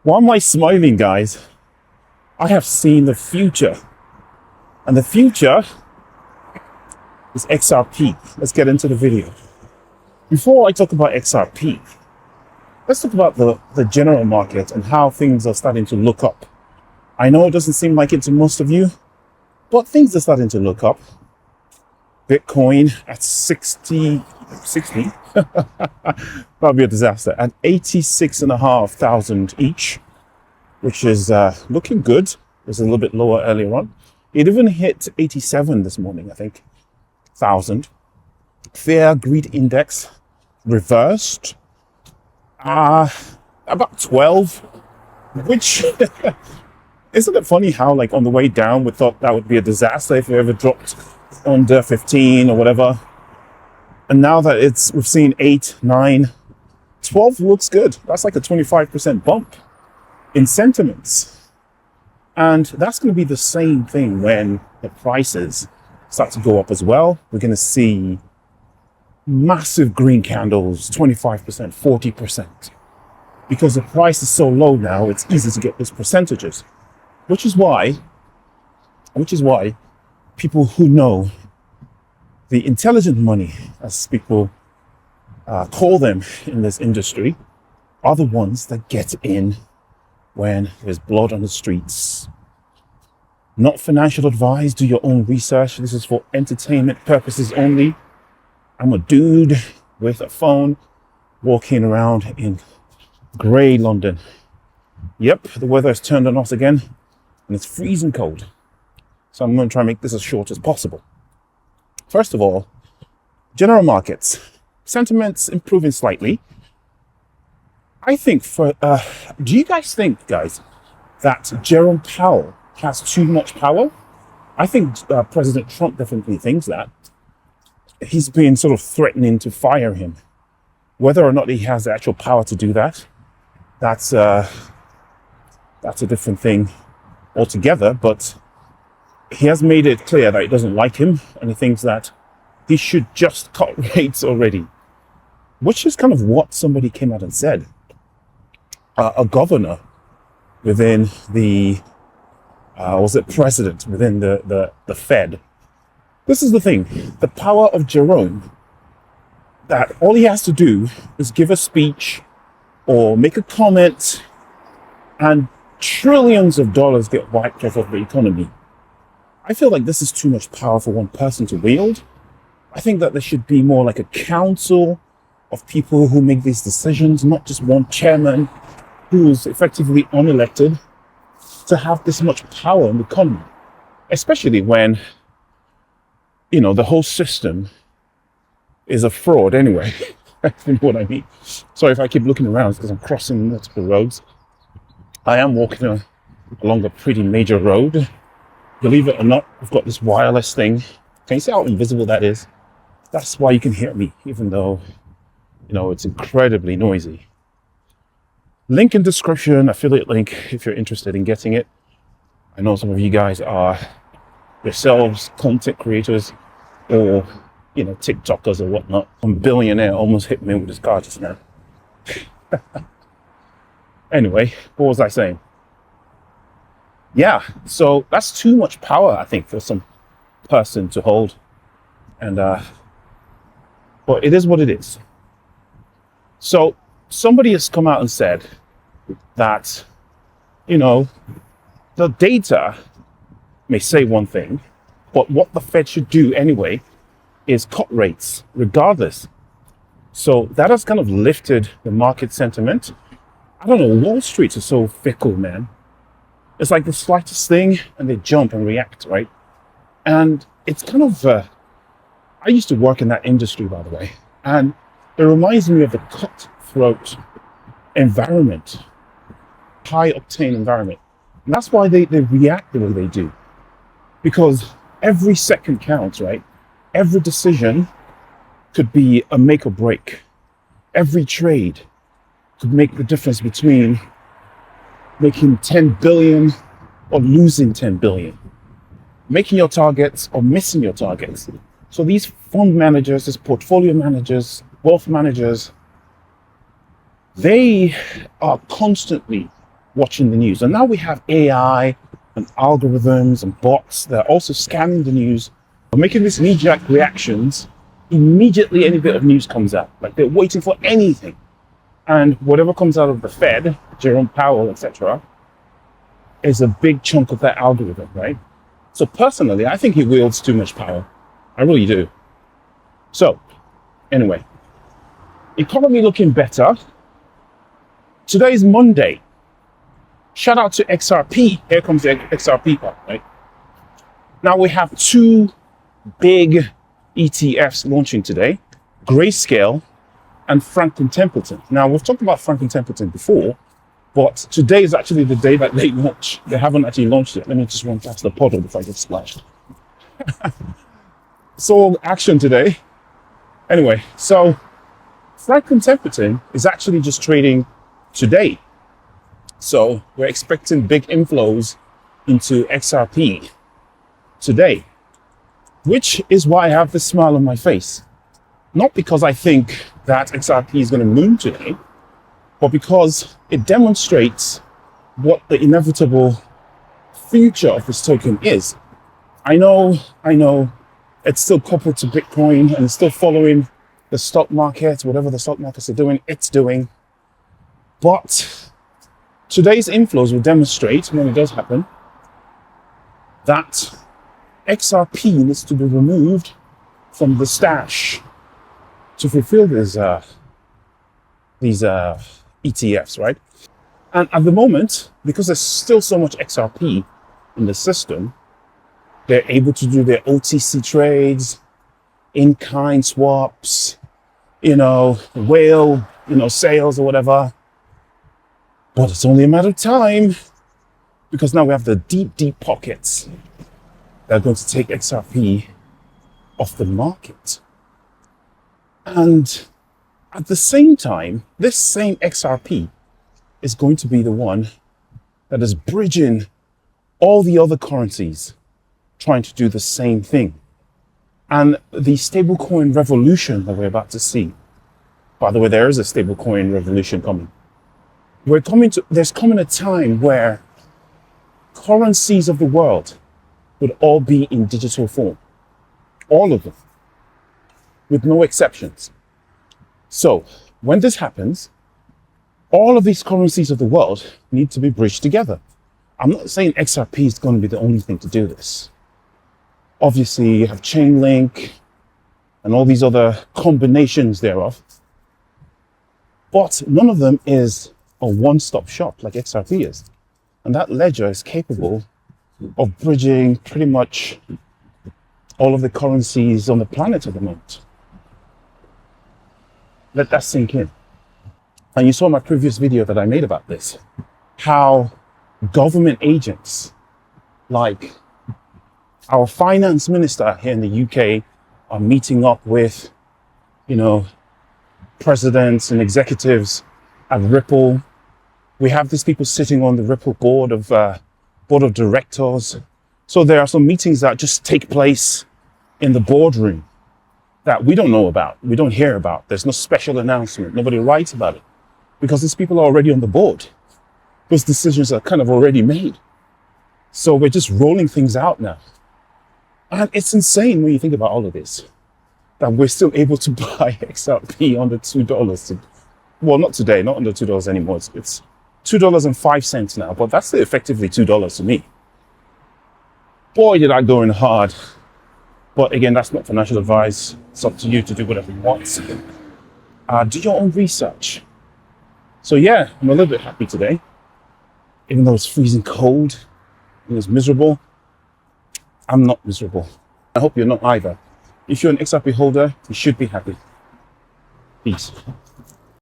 Why am I smiling, guys? I have seen the future. And the future is XRP. Let's get into the video. Before I talk about XRP, let's talk about the general market and how things are starting to look up. I know it doesn't seem like it to most of you, but things are starting to look up. Bitcoin at 60, that'll be a disaster, at 86,500 each, which is looking good. It was a little bit lower earlier on. It even hit 87 this morning, I think, 1,000. Fear greed index reversed, about 12, which isn't it funny how, like, on the way down we thought that would be a disaster if it ever dropped under 15 or whatever, and now that we've seen 8, 9, 12 looks good. That's like a 25% bump in sentiments, and that's going to be the same thing when the prices start to go up as well. We're going to see massive green candles, 25%, 40%, because the price is so low now. It's easy to get those percentages, which is why people who know the intelligent money, as people call them in this industry, are the ones that get in when there's blood on the streets. Not financial advice. Do your own research. This is for entertainment purposes only. I'm a dude with a phone walking around in grey London. Yep, the weather has turned on us again and it's freezing cold. So I'm going to try and make this as short as possible. First of all, general markets. Sentiments improving slightly. I think do you guys think, guys, that Jerome Powell has too much power? I think President Trump definitely thinks that. He's been sort of threatening to fire him. Whether or not he has the actual power to do that, that's a different thing altogether, but he has made it clear that he doesn't like him, and he thinks that he should just cut rates already, which is kind of what somebody came out and said. A governor within president within the Fed. This is the thing, the power of Jerome, that all he has to do is give a speech or make a comment, and trillions of dollars get wiped off of the economy. I feel like this is too much power for one person to wield. I think that there should be more like a council of people who make these decisions, not just one chairman who's effectively unelected, to have this much power in the economy, especially when, the whole system is a fraud anyway. You know what I mean? Sorry if I keep looking around, because I'm crossing multiple roads. I am walking along a pretty major road. Believe it or not, I've got this wireless thing. Can you see how invisible that is? That's why you can hear me, even though, it's incredibly noisy. Link in description, affiliate link, if you're interested in getting it. I know some of you guys are yourselves content creators or, TikTokers or whatnot. Some billionaire almost hit me with his car just now. Anyway, what was I saying? Yeah, so that's too much power, I think, for some person to hold. And, but it is what it is. So somebody has come out and said that, the data may say one thing, but what the Fed should do anyway is cut rates regardless. So that has kind of lifted the market sentiment. I don't know, Wall Street is so fickle, man. It's like the slightest thing and they jump and react, right? And it's kind of, I used to work in that industry, by the way, and it reminds me of the cutthroat environment, high octane environment. And that's why they react the way they do. Because every second counts, right? Every decision could be a make or break. Every trade could make the difference between making 10 billion or losing 10 billion, making your targets or missing your targets. So these fund managers, these portfolio managers, wealth managers, they are constantly watching the news. And now we have AI and algorithms and bots that are also scanning the news, making these knee-jerk reactions immediately any bit of news comes out. Like they're waiting for anything. And whatever comes out of the Fed, Jerome Powell, etc., is a big chunk of that algorithm, right? So personally, I think he wields too much power. I really do. So, anyway, economy looking better. Today is Monday. Shout out to XRP. Here comes the XRP part, right? Now we have two big ETFs launching today, Grayscale and Franklin Templeton. Now we've talked about Franklin Templeton before, but today is actually the day that they launch. They haven't actually launched it. Let me just run past the puddle before I get splashed. So action today. Anyway, so Franklin Templeton is actually just trading today. So we're expecting big inflows into XRP today, which is why I have this smile on my face. Not because I think that XRP is going to moon today, but because it demonstrates what the inevitable future of this token is. I know, it's still coupled to Bitcoin and it's still following the stock market, whatever the stock markets are doing, it's doing. But today's inflows will demonstrate, when it does happen, that XRP needs to be removed from the stash to fulfill these ETFs, right? And at the moment, because there's still so much XRP in the system, they're able to do their OTC trades, in-kind swaps, whale, sales or whatever. But it's only a matter of time, because now we have the deep, deep pockets that are going to take XRP off the market. And at the same time, this same XRP is going to be the one that is bridging all the other currencies trying to do the same thing. And the stablecoin revolution that we're about to see, by the way, there is a stablecoin revolution coming. There's coming a time where currencies of the world would all be in digital form. All of them, with no exceptions. So when this happens, all of these currencies of the world need to be bridged together. I'm not saying XRP is going to be the only thing to do this. Obviously, you have Chainlink and all these other combinations thereof. But none of them is a one-stop shop like XRP is. And that ledger is capable of bridging pretty much all of the currencies on the planet at the moment. Let that sink in. And you saw my previous video that I made about this, how government agents like our finance minister here in the UK are meeting up with, presidents and executives at Ripple. We have these people sitting on the Ripple board of directors. So there are some meetings that just take place in the boardroom that we don't know about, we don't hear about. There's no special announcement. Nobody writes about it because these people are already on the board. Those decisions are kind of already made. So we're just rolling things out now. And it's insane when you think about all of this, that we're still able to buy XRP under $2. Well, not today, not under $2 anymore. It's $2.05 now, but that's effectively $2 to me. Boy, did I go in hard. But again, that's not financial advice. It's up to you to do whatever you want. Do your own research. So yeah, I'm a little bit happy today. Even though it's freezing cold, it was miserable. I'm not miserable. I hope you're not either. If you're an XRP holder, you should be happy. Peace.